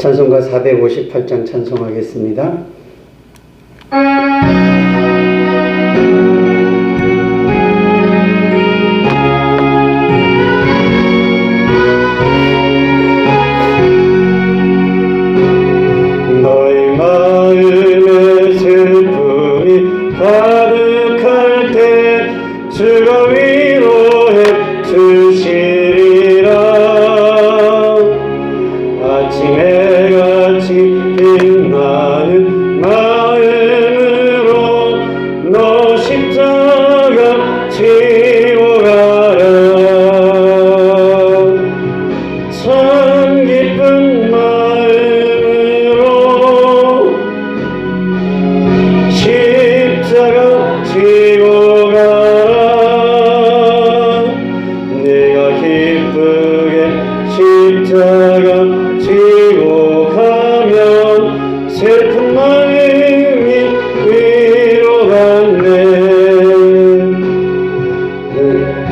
찬송가 458장 찬송하겠습니다. 너희 마음에 슬픔이 가득할 때 주가 위로해 주시리라. 아침에 같이 빛나는 마음으로 너 십자가 지고 가라. 참 기쁜 마음으로 십자가 지고 가라. 내가 기쁘게 십자가 지고 가면 슬픈 마음이 위로받네.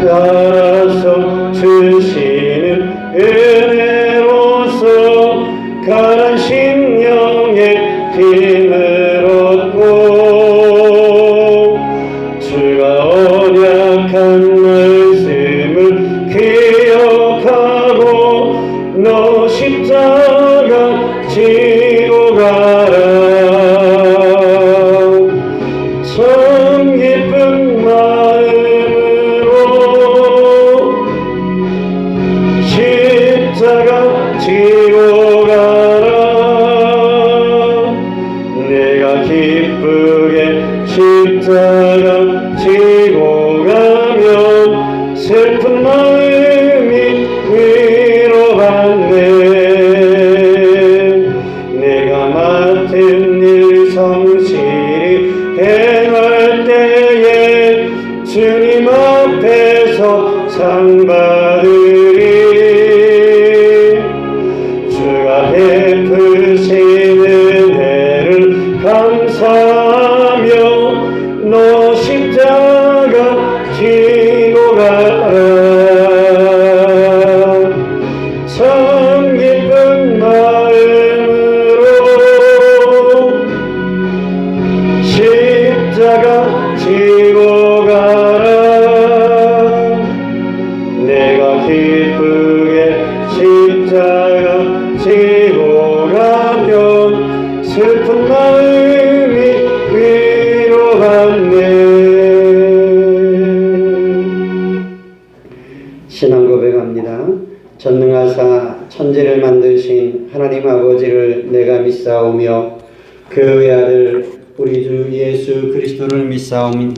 따라서 주시는 은혜로서 가난 심령에 힘을 얻고 주가 언약한 말씀을 기억하고 너 십자가 지고 가라. 참 기쁜 마음으로 십자가 지고 가라. 내가 기쁘게 십자가 지고 가면 슬픈 마음이 위로받네. 내가 맡은 일 성실히 행할 때에 주님 앞에서 상 받으리. 주가 베푸신 은혜를 감사하며 너 십자가 지고 가라. 참 기쁜 마음으로 십자가 지고 가라. 내가 기쁘게 십자가 지고 가면 슬픈 마음이 위로받네. 신앙 고백합니다. 전능하사 천지를 만드신 하나님 아버지를 내가 믿사오며 그 외아들 우리 주 예수 그리스도를 믿사오니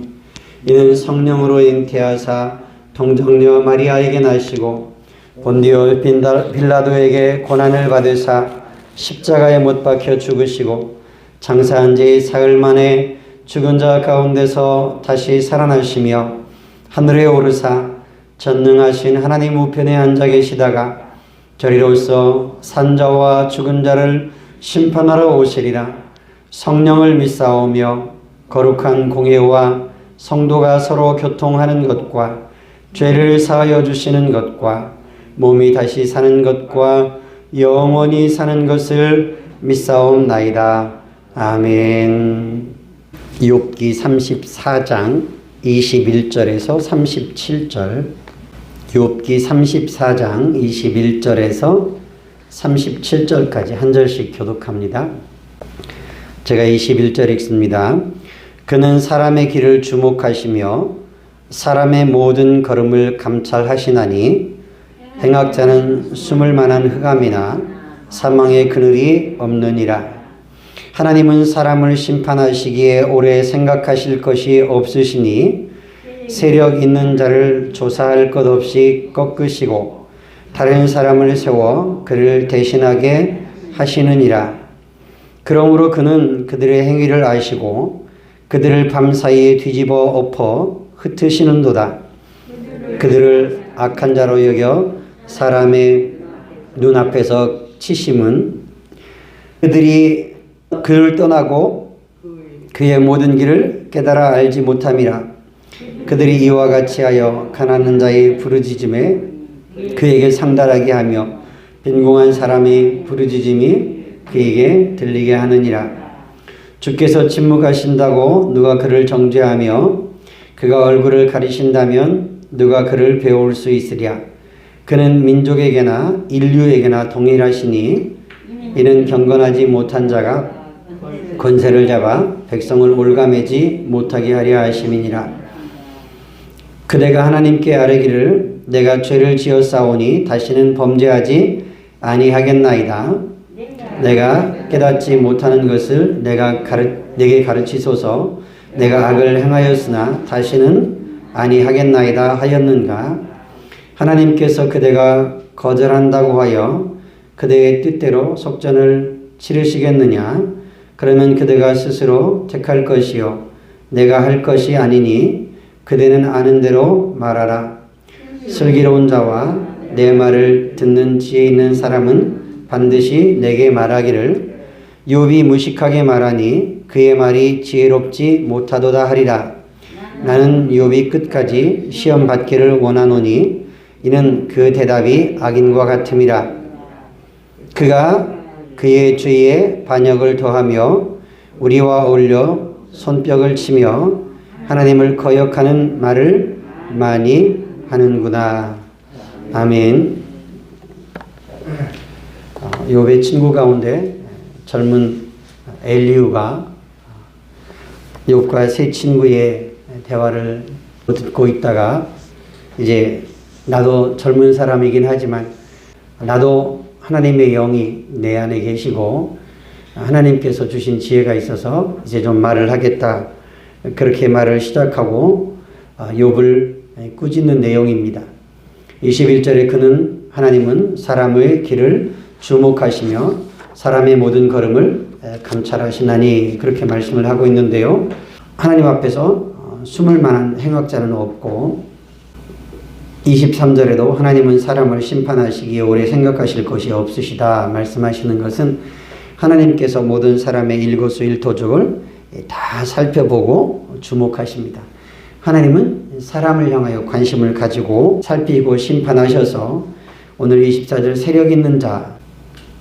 이는 성령으로 잉태하사 동정녀 마리아에게 나시고 본디오 빌라도에게 고난을 받으사 십자가에 못 박혀 죽으시고 장사한 지 사흘 만에 죽은 자 가운데서 다시 살아나시며 하늘에 오르사 전능하신 하나님 우편에 앉아 계시다가 저리로서 산자와 죽은 자를 심판하러 오시리라. 성령을 믿사오며 거룩한 공예와 성도가 서로 교통하는 것과 죄를 사하여 주시는 것과 몸이 다시 사는 것과 영원히 사는 것을 믿사옵나이다. 아멘. 욥기 34장 21절에서 37절. 욥기 34장 21절에서 37절까지 한 절씩 교독합니다. 제가 21절 읽습니다. 그는 사람의 길을 주목하시며 사람의 모든 걸음을 감찰하시나니 행악자는 숨을 만한 흑암이나 사망의 그늘이 없느니라. 하나님은 사람을 심판하시기에 오래 생각하실 것이 없으시니 세력 있는 자를 조사할 것 없이 꺾으시고 다른 사람을 세워 그를 대신하게 하시느니라. 그러므로 그는 그들의 행위를 아시고 그들을 밤사이에 뒤집어 엎어 흩으시는도다. 그들을 악한 자로 여겨 사람의 눈앞에서 치심은 그들이 그를 떠나고 그의 모든 길을 깨달아 알지 못함이라. 그들이 이와 같이 하여 가난한 자의 부르짖음에 그에게 상달하게 하며 빈궁한 사람의 부르짖음이 그에게 들리게 하느니라. 주께서 침묵하신다고 누가 그를 정죄하며 그가 얼굴을 가리신다면 누가 그를 배울 수 있으랴. 그는 민족에게나 인류에게나 동일하시니 이는 경건하지 못한 자가 권세를 잡아 백성을 올가매지 못하게 하려 하심이니라. 그대가 하나님께 아뢰기를 내가 죄를 지었사오니 다시는 범죄하지 아니하겠나이다. 내가 깨닫지 못하는 것을 내게 가르치소서. 내가 악을 행하였으나 다시는 아니하겠나이다 하였는가. 하나님께서 그대가 거절한다고 하여 그대의 뜻대로 속전을 치르시겠느냐. 그러면 그대가 스스로 택할 것이요 내가 할 것이 아니니 그대는 아는 대로 말하라. 슬기로운 자와 내 말을 듣는 지혜 있는 사람은 반드시 내게 말하기를 욥이 무식하게 말하니 그의 말이 지혜롭지 못하도다 하리라. 나는 욥이 끝까지 시험 받기를 원하노니 이는 그 대답이 악인과 같음이라. 그가 그의 죄에 반역을 더하며 우리와 어울려 손뼉을 치며 하나님을 거역하는 말을 많이 하는구나. 아멘. 욥의 친구 가운데 젊은 엘리후가 욥과 세 친구의 대화를 듣고 있다가 이제 나도 젊은 사람이긴 하지만 나도 하나님의 영이 내 안에 계시고 하나님께서 주신 지혜가 있어서 이제 좀 말을 하겠다. 그렇게 말을 시작하고 욥을 꾸짖는 내용입니다. 21절에 그는 하나님은 사람의 길을 주목하시며 사람의 모든 걸음을 감찰하시나니 그렇게 말씀을 하고 있는데요. 하나님 앞에서 숨을 만한 행악자는 없고 23절에도 하나님은 사람을 심판하시기에 오래 생각하실 것이 없으시다 말씀하시는 것은 하나님께서 모든 사람의 일거수일투족을 다 살펴보고 주목하십니다. 하나님은 사람을 향하여 관심을 가지고 살피고 심판하셔서 오늘 24절 세력 있는 자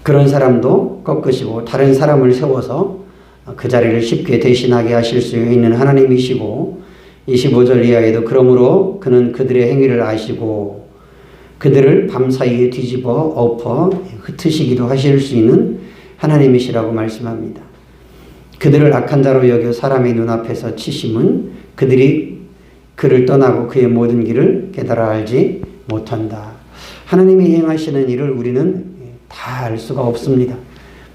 그런 사람도 꺾으시고 다른 사람을 세워서 그 자리를 쉽게 대신하게 하실 수 있는 하나님이시고 25절 이하에도 그러므로 그는 그들의 행위를 아시고 그들을 밤사이에 뒤집어 엎어 흩으시기도 하실 수 있는 하나님이시라고 말씀합니다. 그들을 악한 자로 여겨 사람의 눈앞에서 치심은 그들이 그를 떠나고 그의 모든 길을 깨달아 알지 못한다. 하나님이 행하시는 일을 우리는 다 알 수가 없습니다.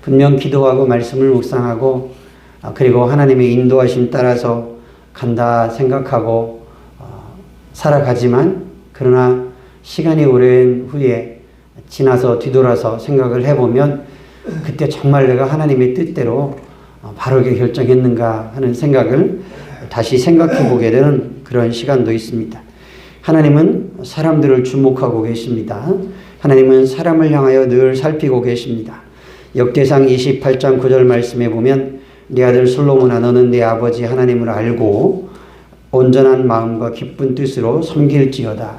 분명 기도하고 말씀을 묵상하고 그리고 하나님의 인도하심 따라서 간다 생각하고 살아가지만 그러나 시간이 오랜 후에 지나서 뒤돌아서 생각을 해보면 그때 정말 내가 하나님의 뜻대로 바르게 결정했는가 하는 생각을 다시 생각해 보게 되는 그런 시간도 있습니다. 하나님은 사람들을 주목하고 계십니다. 하나님은 사람을 향하여 늘 살피고 계십니다. 역대상 28장 9절 말씀에 보면 네 아들 솔로몬아 너는 내 아버지 하나님을 알고 온전한 마음과 기쁜 뜻으로 섬길지어다.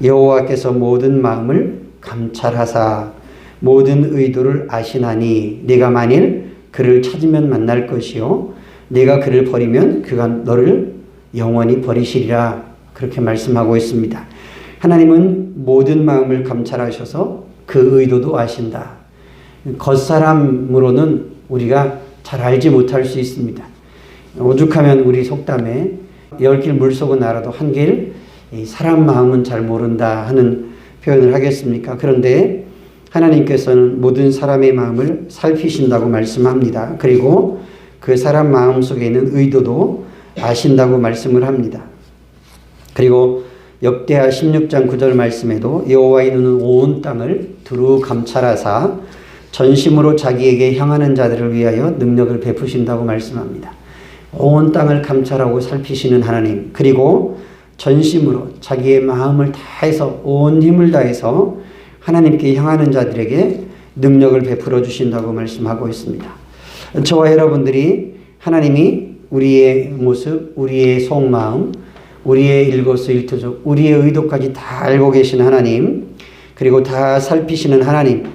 여호와께서 모든 마음을 감찰하사 모든 의도를 아시나니 네가 만일 그를 찾으면 만날 것이요 네가 그를 버리면 그가 너를 영원히 버리시리라. 그렇게 말씀하고 있습니다. 하나님은 모든 마음을 감찰하셔서 그 의도도 아신다. 겉사람으로는 우리가 잘 알지 못할 수 있습니다. 오죽하면 우리 속담에 10길 물속은 알아도 한 길 사람 마음은 잘 모른다 하는 표현을 하겠습니까? 그런데 하나님께서는 모든 사람의 마음을 살피신다고 말씀합니다. 그리고 그 사람 마음 속에 있는 의도도 아신다고 말씀을 합니다. 그리고 역대하 16장 9절 말씀에도 여호와의 눈은 온 땅을 두루 감찰하사 전심으로 자기에게 향하는 자들을 위하여 능력을 베푸신다고 말씀합니다. 온 땅을 감찰하고 살피시는 하나님, 그리고 전심으로 자기의 마음을 다해서 온 힘을 다해서 하나님께 향하는 자들에게 능력을 베풀어 주신다고 말씀하고 있습니다. 저와 여러분들이 하나님이 우리의 모습, 우리의 속마음, 우리의 일거수일투족, 우리의 의도까지 다 알고 계신 하나님, 그리고 다 살피시는 하나님,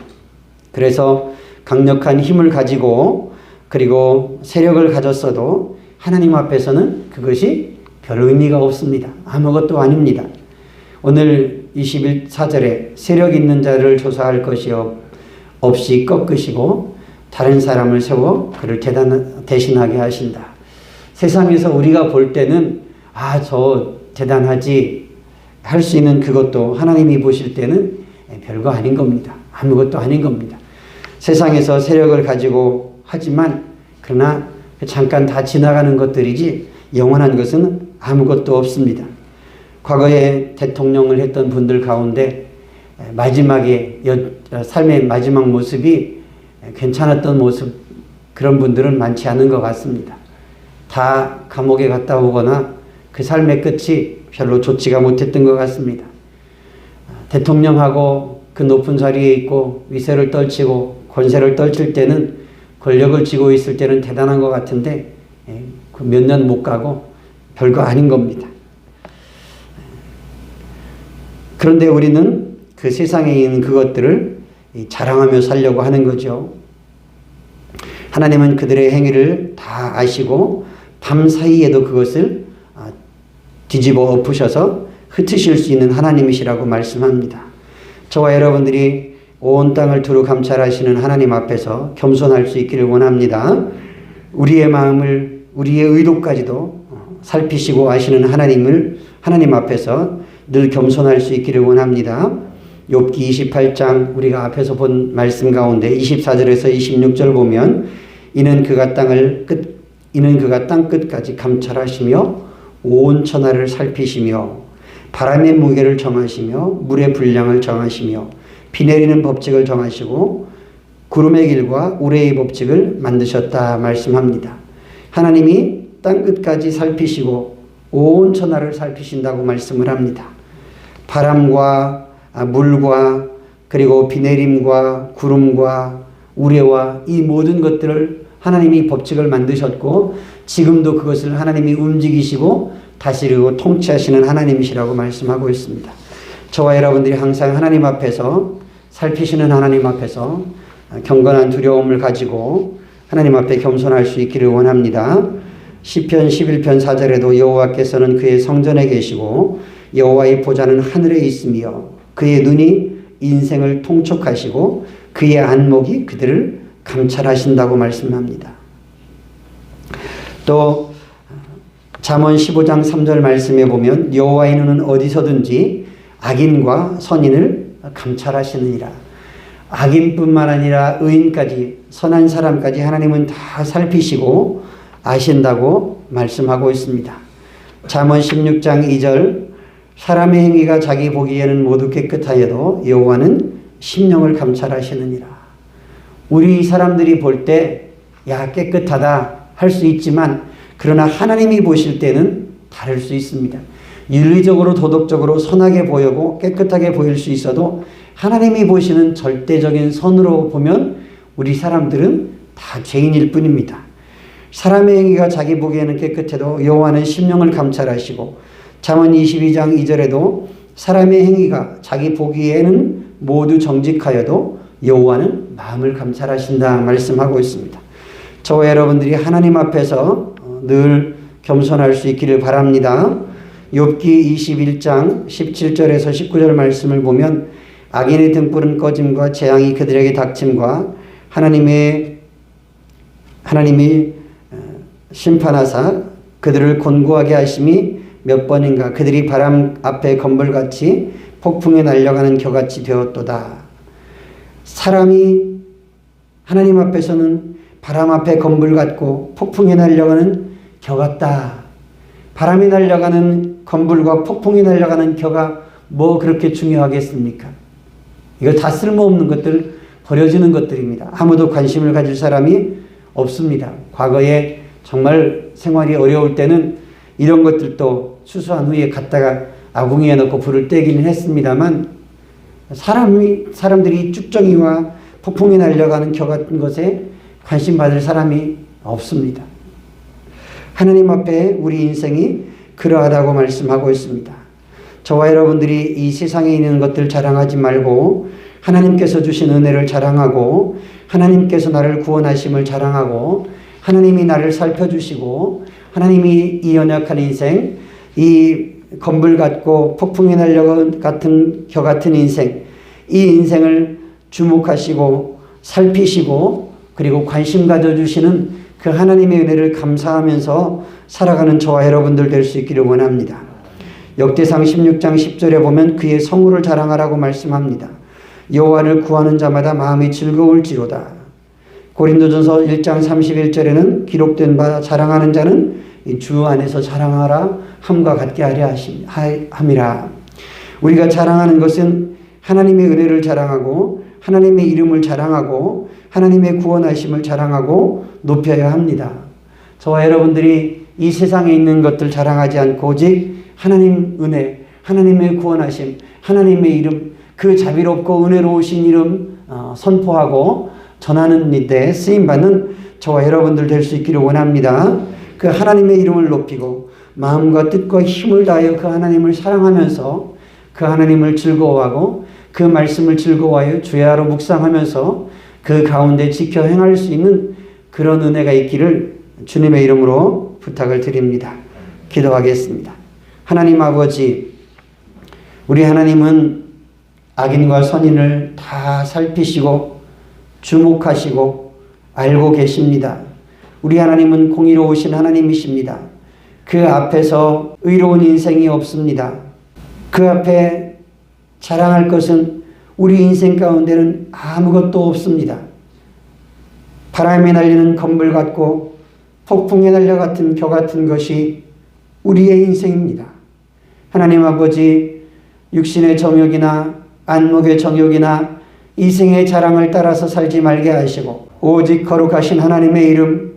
그래서 강력한 힘을 가지고 그리고 세력을 가졌어도 하나님 앞에서는 그것이 별 의미가 없습니다. 아무것도 아닙니다. 오늘 21사절에 세력 있는 자를 조사할 것이 없이 꺾으시고 다른 사람을 세워 그를 대신하게 하신다. 세상에서 우리가 볼 때는 저 대단하지 할 수 있는 그것도 하나님이 보실 때는 별거 아닌 겁니다. 아무것도 아닌 겁니다. 세상에서 세력을 가지고 하지만 그러나 잠깐 다 지나가는 것들이지 영원한 것은 아무것도 없습니다. 과거에 대통령을 했던 분들 가운데 마지막에 삶의 마지막 모습이 괜찮았던 모습 그런 분들은 많지 않은 것 같습니다. 다 감옥에 갔다 오거나 그 삶의 끝이 별로 좋지가 못했던 것 같습니다. 대통령하고 그 높은 자리에 있고 위세를 떨치고 권세를 떨칠 때는 권력을 쥐고 있을 때는 대단한 것 같은데 몇 년 못 가고 별거 아닌 겁니다. 그런데 우리는 그 세상에 있는 그것들을 자랑하며 살려고 하는 거죠. 하나님은 그들의 행위를 다 아시고 밤사이에도 그것을 뒤집어 엎으셔서 흩으실 수 있는 하나님이시라고 말씀합니다. 저와 여러분들이 온 땅을 두루 감찰하시는 하나님 앞에서 겸손할 수 있기를 원합니다. 우리의 마음을 우리의 의도까지도 살피시고 아시는 하나님 앞에서 늘 겸손할 수 있기를 원합니다. 욥기 28장 우리가 앞에서 본 말씀 가운데 24절에서 26절 보면 이는 그가 땅 끝까지 감찰하시며 온 천하를 살피시며 바람의 무게를 정하시며 물의 분량을 정하시며 비 내리는 법칙을 정하시고 구름의 길과 우레의 법칙을 만드셨다 말씀합니다. 하나님이 땅 끝까지 살피시고 온 천하를 살피신다고 말씀을 합니다. 바람과 물과 그리고 비 내림과 구름과 우레와 이 모든 것들을 하나님이 법칙을 만드셨고 지금도 그것을 하나님이 움직이시고 다스리고 통치하시는 하나님이시라고 말씀하고 있습니다. 저와 여러분들이 항상 하나님 앞에서 살피시는 하나님 앞에서 경건한 두려움을 가지고 하나님 앞에 겸손할 수 있기를 원합니다. 시편 11편 4절에도 여호와께서는 그의 성전에 계시고 여호와의 보좌는 하늘에 있으며 그의 눈이 인생을 통촉하시고 그의 안목이 그들을 감찰하신다고 말씀합니다. 또 잠언 15장 3절 말씀에 보면 여호와의 눈은 어디서든지 악인과 선인을 감찰하시느니라. 악인뿐만 아니라 의인까지 선한 사람까지 하나님은 다 살피시고 아신다고 말씀하고 있습니다. 잠언 16장 2절 사람의 행위가 자기 보기에는 모두 깨끗하여도 여호와는 심령을 감찰하시느니라. 우리 사람들이 볼 때 야 깨끗하다 할 수 있지만 그러나 하나님이 보실 때는 다를 수 있습니다. 윤리적으로 도덕적으로 선하게 보이고 깨끗하게 보일 수 있어도 하나님이 보시는 절대적인 선으로 보면 우리 사람들은 다 죄인일 뿐입니다. 사람의 행위가 자기 보기에는 깨끗해도 여호와는 심령을 감찰하시고 잠언 22장 2절에도 사람의 행위가 자기 보기에는 모두 정직하여도 여호와는 마음을 감찰하신다 말씀하고 있습니다. 저와 여러분들이 하나님 앞에서 늘 겸손할 수 있기를 바랍니다. 욥기 21장 17절에서 19절 말씀을 보면 악인의 등불은 꺼짐과 재앙이 그들에게 닥침과 하나님이 심판하사 그들을 곤고하게 하심이 몇 번인가 그들이 바람 앞에 건불같이 폭풍에 날려가는 겨같이 되었도다. 사람이 하나님 앞에서는 바람 앞에 건불 같고 폭풍에 날려가는 겨 같다. 바람이 날려가는 건불과 폭풍이 날려가는 겨가 뭐 그렇게 중요하겠습니까? 이거 다 쓸모없는 것들, 버려지는 것들입니다. 아무도 관심을 가질 사람이 없습니다. 과거에 정말 생활이 어려울 때는 이런 것들도 추수한 후에 갖다가 아궁이에 넣고 불을 떼기는 했습니다만 사람들이 쭉정이와 폭풍이 날려가는 겨 같은 것에 관심 받을 사람이 없습니다. 하나님 앞에 우리 인생이 그러하다고 말씀하고 있습니다. 저와 여러분들이 이 세상에 있는 것들 자랑하지 말고 하나님께서 주신 은혜를 자랑하고 하나님께서 나를 구원하심을 자랑하고 하나님이 나를 살펴주시고 하나님이 이 연약한 인생, 이 건불 같고 폭풍이 날려 같은 겨 같은 인생, 이 인생을 주목하시고 살피시고 그리고 관심 가져주시는 그 하나님의 은혜를 감사하면서 살아가는 저와 여러분들 될 수 있기를 원합니다. 역대상 16장 10절에 보면 그의 성우를 자랑하라고 말씀합니다. 여호와를 구하는 자마다 마음이 즐거울지로다. 고린도전서 1장 31절에는 기록된 바 자랑하는 자는 주 안에서 자랑하라 함과 같게 하려 함이라. 우리가 자랑하는 것은 하나님의 은혜를 자랑하고 하나님의 이름을 자랑하고 하나님의 구원하심을 자랑하고 높여야 합니다. 저와 여러분들이 이 세상에 있는 것들 자랑하지 않고 오직 하나님 은혜, 하나님의 구원하심, 하나님의 이름, 그 자비롭고 은혜로우신 이름 선포하고 전하는 데 쓰임받는 저와 여러분들 될 수 있기를 원합니다. 그 하나님의 이름을 높이고 마음과 뜻과 힘을 다하여 그 하나님을 사랑하면서 그 하나님을 즐거워하고 그 말씀을 즐거워하여 주야로 묵상하면서 그 가운데 지켜 행할 수 있는 그런 은혜가 있기를 주님의 이름으로 부탁을 드립니다. 기도하겠습니다. 하나님 아버지, 우리 하나님은 악인과 선인을 다 살피시고 주목하시고 알고 계십니다. 우리 하나님은 공의로우신 하나님이십니다. 그 앞에서 의로운 인생이 없습니다. 그 앞에 자랑할 것은 우리 인생 가운데는 아무것도 없습니다. 바람에 날리는 건불 같고 폭풍에 날려 같은 벼 같은 것이 우리의 인생입니다. 하나님 아버지, 육신의 정욕이나 안목의 정욕이나 이생의 자랑을 따라서 살지 말게 하시고 오직 거룩하신 하나님의 이름,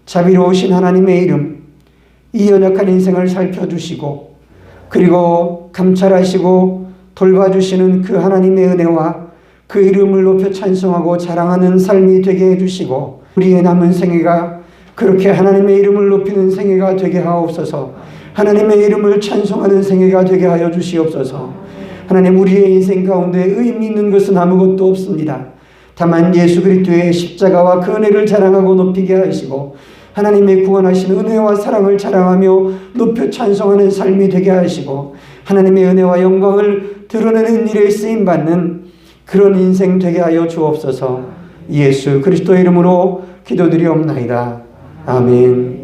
자비로우신 하나님의 이름, 이 연약한 인생을 살펴주시고 그리고 감찰하시고 돌봐주시는 그 하나님의 은혜와 그 이름을 높여 찬송하고 자랑하는 삶이 되게 해주시고 우리의 남은 생애가 그렇게 하나님의 이름을 높이는 생애가 되게 하옵소서. 하나님의 이름을 찬송하는 생애가 되게 하여 주시옵소서. 하나님, 우리의 인생 가운데 의미 있는 것은 아무것도 없습니다. 다만 예수 그리스도의 십자가와 그 은혜를 자랑하고 높이게 하시고 하나님의 구원하신 은혜와 사랑을 자랑하며 높여 찬송하는 삶이 되게 하시고 하나님의 은혜와 영광을 드러내는 일에 쓰임받는 그런 인생 되게 하여 주옵소서. 예수 그리스도의 이름으로 기도드리옵나이다. 아멘.